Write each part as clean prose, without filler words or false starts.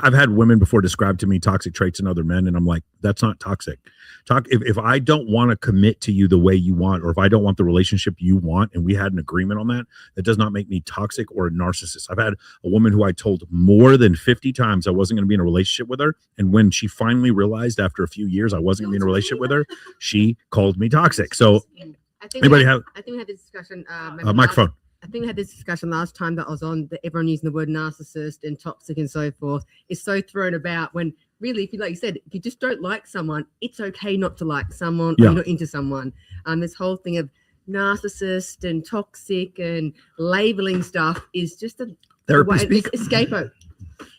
I've had women before describe to me toxic traits in other men, and I'm like, that's not toxic. If I don't want to commit to you the way you want, or if I don't want the relationship you want, and we had an agreement on that, that does not make me toxic or a narcissist. I've had a woman who I told more than 50 times I wasn't going to be in a relationship with her, and when she finally realized after a few years I wasn't going to be in a relationship with her, she called me toxic. So, I think we had this discussion. Microphone. I think we had this discussion last time that I was on, that everyone using the word narcissist and toxic and so forth is so thrown about, when really, if you, like you said, if you just don't like someone, it's okay not to like someone or you're not into someone. This whole thing of narcissist and toxic and labeling stuff is just a scapegoat.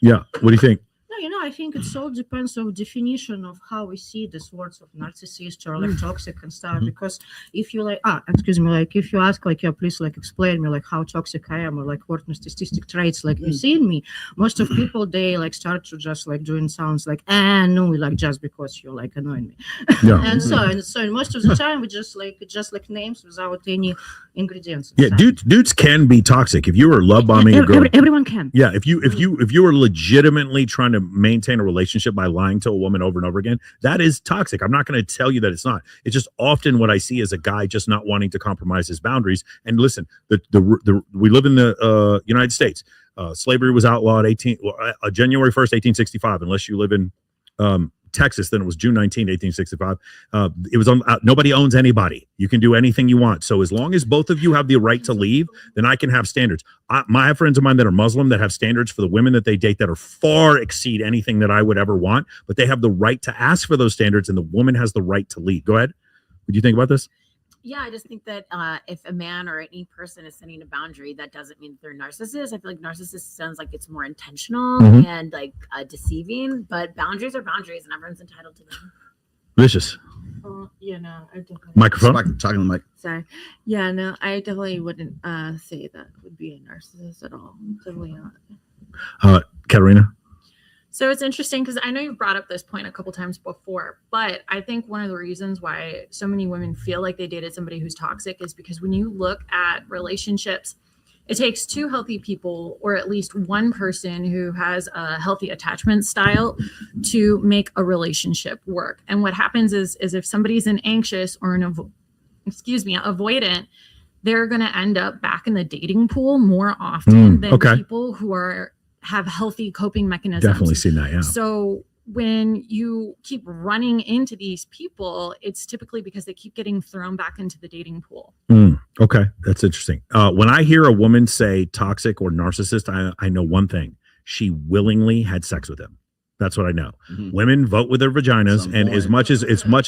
Yeah. What do you think? No, I think it all depends on definition of how we see these words of narcissist or like toxic and stuff. Because if you like, like if you ask like, yeah, please like explain me like how toxic I am, or like what narcissistic traits like you see in me, most of people they like start to just like doing sounds like no, like just because you're like annoying me, and so most of the time we just like names without any ingredients. Yeah, dudes can be toxic. If you were love bombing a girl, everyone can. Yeah, if you were legitimately trying to maintain a relationship by lying to a woman over and over again, that is toxic. I'm not going to tell you that it's not. It's just often what I see is a guy just not wanting to compromise his boundaries. And listen, we live in the United States. Slavery was outlawed January 1st, 1865. Unless you live in Texas, then it was June 19, 1865. It was on. Nobody owns anybody. You can do anything you want. So as long as both of you have the right to leave, then I can have standards. I have friends of mine that are Muslim that have standards for the women that they date that are far exceed anything that I would ever want. But they have the right to ask for those standards, and the woman has the right to leave. Go ahead. What do you think about this? Yeah, I just think that if a man or any person is setting a boundary, that doesn't mean they're narcissists. I feel like narcissist sounds like it's more intentional and like deceiving, but boundaries are boundaries and everyone's entitled to them. Vicious. Yeah, no, I definitely. Microphone. Talking to the mic. Sorry. Yeah, no, I definitely wouldn't say that would be a narcissist at all. Definitely not. Katerina. So it's interesting because I know you brought up this point a couple times before, but I think one of the reasons why so many women feel like they dated somebody who's toxic is because when you look at relationships, it takes two healthy people, or at least one person who has a healthy attachment style, to make a relationship work. And what happens is if somebody's an anxious or an avoidant, they're going to end up back in the dating pool more often than people who have healthy coping mechanisms. Definitely seen that, yeah. So when you keep running into these people, it's typically because they keep getting thrown back into the dating pool. Okay, that's interesting. When I hear a woman say toxic or narcissist, I know one thing. She willingly had sex with him. That's what I know. Women vote with their vaginas, and as much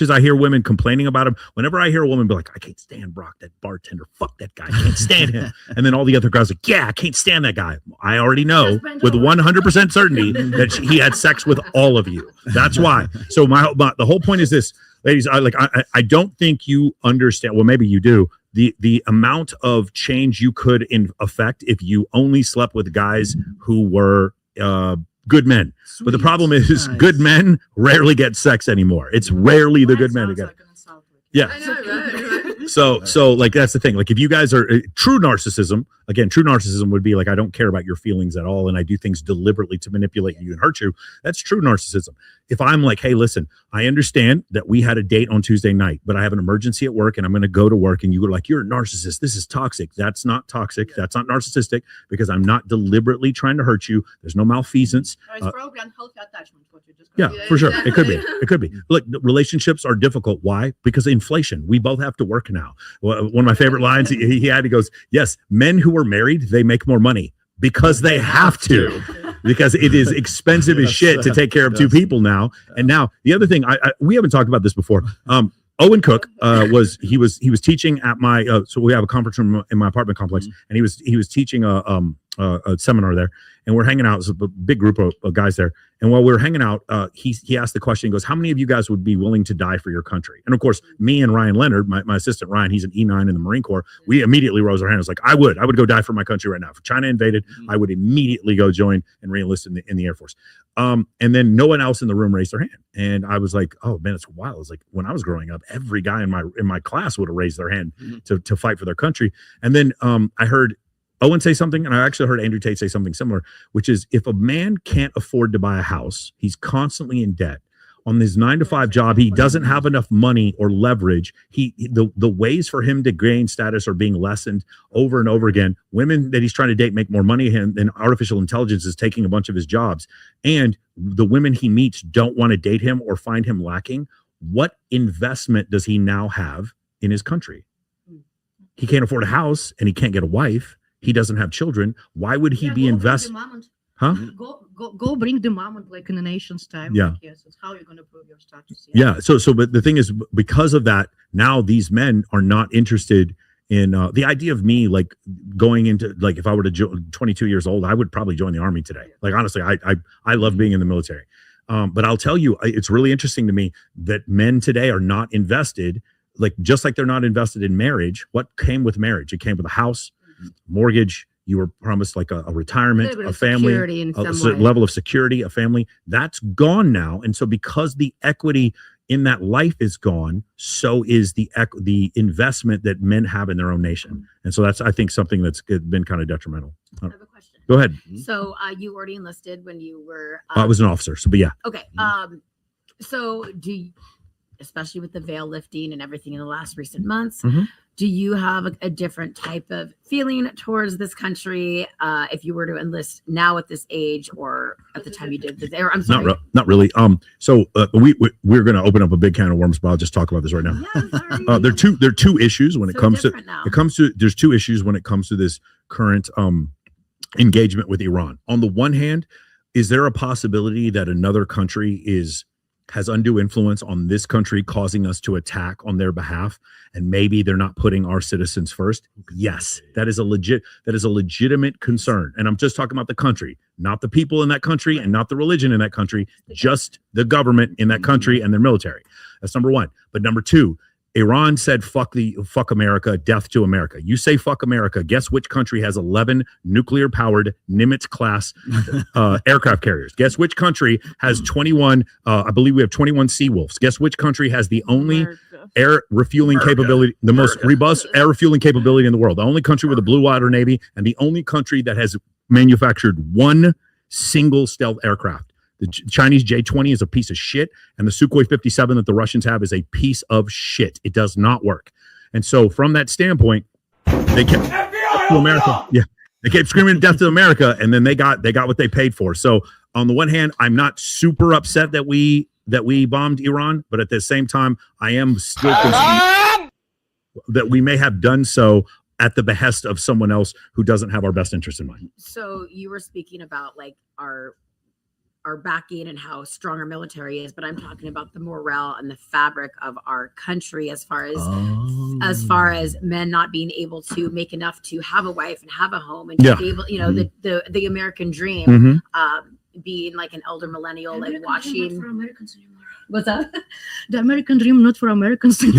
as I hear women complaining about him, whenever I hear a woman be like, "I can't stand Brock, that bartender, fuck that guy, I can't stand him," and then all the other guys are like, "Yeah, I can't stand that guy," I already know with 100% certainty that he had sex with all of you. That's why. So the whole point is this, ladies. I don't think you understand. Well, maybe you do. The amount of change you could affect if you only slept with guys who were good men. But the problem is good men rarely get sex anymore. It's rarely the good men who get it. Yeah. I know, right? So like that's the thing. Like if you guys are true narcissism would be like, I don't care about your feelings at all, and I do things deliberately to manipulate you and hurt you. That's true narcissism. If I'm like, hey, listen, I understand that we had a date on Tuesday night, but I have an emergency at work and I'm going to go to work, and you go like, you're a narcissist. This is toxic. That's not toxic. Yeah. That's not narcissistic, because I'm not deliberately trying to hurt you. There's no malfeasance. It's probably unhealthy attachment. What you just yeah, for sure. It could be. It could be. Look, relationships are difficult. Why? Because of inflation. We both have to work now. One of my favorite lines he goes, yes, men who are married, they make more money because they have to. Because it is expensive as shit to take care of two people now. And now the other thing, we haven't talked about this before. Owen Cook was teaching at my so we have a conference room in my apartment complex, and he was teaching a seminar there, and we're hanging out. There's a big group of guys there, and while we were hanging out, he asked the question. He goes, "How many of you guys would be willing to die for your country?" And of course, me and Ryan Leonard, my assistant Ryan, he's an E9 in the Marine Corps. We immediately rose our hands. Like, I would go die for my country right now. If China invaded, I would immediately go join and reenlist in the Air Force. And then no one else in the room raised their hand, and I was like, "Oh man, it's wild." It's like when I was growing up, every guy in my class would have raised their hand to fight for their country. And then I heard Owen say something, and I actually heard Andrew Tate say something similar, which is if a man can't afford to buy a house, he's constantly in debt. On his 9-to-5 job, he doesn't have enough money or leverage. The ways for him to gain status are being lessened over and over again. Women that he's trying to date make more money than artificial intelligence is taking a bunch of his jobs. And the women he meets don't want to date him or find him lacking. What investment does he now have in his country? He can't afford a house and he can't get a wife. He doesn't have children. Why would he be investing? Huh? Go bring the moment like in a nation's time. Yeah. Like, yes, it's how you're going to prove your status. Yeah. So, but the thing is, because of that, now these men are not interested in the idea of me like going into like if I were to 22 years old, I would probably join the army today. Like honestly, I love being in the military. But I'll tell you, it's really interesting to me that men today are not invested, like just like they're not invested in marriage. What came with marriage? It came with a house, mortgage. You were promised like a retirement, a family, a level of security, a family. That's gone now. And so because the equity in that life is gone, so is the investment that men have in their own nation. And so that's, I think, something that's been kind of detrimental. I have a question. Go ahead. So you already enlisted when you were... I was an officer, so but yeah. Okay. So do you, especially with the veil lifting and everything in the last recent months, do you have a different type of feeling towards this country if you were to enlist now at this age or at the time you did this? Or, I'm sorry. Not really. So we're going to open up a big can of worms, but I'll just talk about this right now. Yeah, there are two issues when there's two issues when it comes to this current engagement with Iran. On the one hand, is there a possibility that another country has undue influence on this country, causing us to attack on their behalf, and maybe they're not putting our citizens first? Yes, that is a legitimate concern. And I'm just talking about the country, not the people in that country and not the religion in that country, just the government in that country and their military. That's number one. But number two, Iran said, fuck America, death to America. You say fuck America. Guess which country has 11 nuclear powered Nimitz class aircraft carriers? Guess which country has 21, I believe we have 21 Seawolves. Guess which country has the only air refueling capability, the most robust air refueling capability in the world? The only country with a blue water navy and the only country that has manufactured one single stealth aircraft. The Chinese J-20 is a piece of shit, and the Sukhoi 57 that the Russians have is a piece of shit. It does not work. And so from that standpoint, they kept to America. Yeah. They kept screaming death to America, and then they got what they paid for. So on the one hand, I'm not super upset that we bombed Iran, but at the same time, I am still concerned that we may have done so at the behest of someone else who doesn't have our best interest in mind. So you were speaking about like our backing and how strong our military is, but I'm talking about the morale and the fabric of our country as far as men not being able to make enough to have a wife and have a home and to be able, the American dream, being like an elder millennial, like watching. What's that? The American dream, not for Americans. The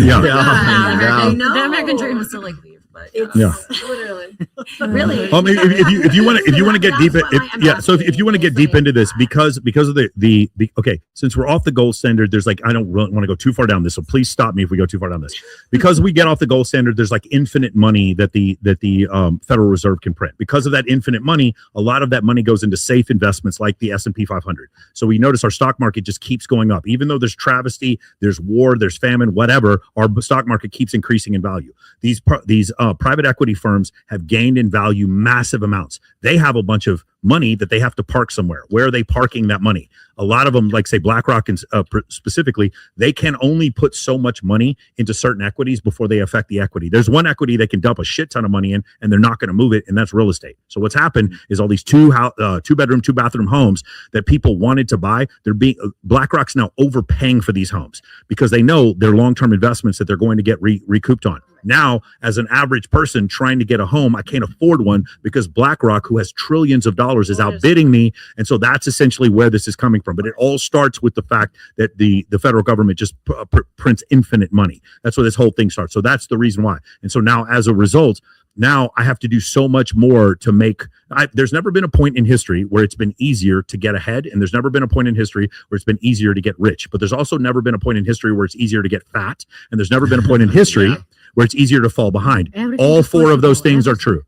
American dream is to like leave, but it's literally. Really. If you want to get deep, if you want to get deep into this, because of the okay, since we're off the gold standard, there's like I don't really want to go too far down this, so please stop me if we go too far down this. Because we get off the gold standard, there's like infinite money that the Federal Reserve can print. Because of that infinite money, a lot of that money goes into safe investments like the S&P 500. So we notice our stock market just keeps going up, even though there's travesty, there's war, there's famine, whatever. Our stock market keeps increasing in value. These private equity firms have gained in value massive amounts. They have a bunch of money that they have to park somewhere. Where are they parking that money? A lot of them, like say BlackRock and specifically, they can only put so much money into certain equities before they affect the equity. There's one equity they can dump a shit ton of money in, and they're not going to move it, and that's real estate. So what's happened is all these two bedroom, 2-bathroom homes that people wanted to buy, BlackRock's now overpaying for these homes because they know they're long-term investments that they're going to get recouped on. Now, as an average person trying to get a home, I can't afford one because BlackRock, who has trillions of dollars, is outbidding me. And so that's essentially where this is coming from. But it all starts with the fact that the federal government just prints infinite money. That's where this whole thing starts. So that's the reason why. And so now, as a result, now I have to do so much more to make. There's never been a point in history where it's been easier to get ahead, and there's never been a point in history where it's been easier to get rich. But there's also never been a point in history where it's easier to get fat, and there's never been a point in history where it's easier to fall behind. All four of those things are true.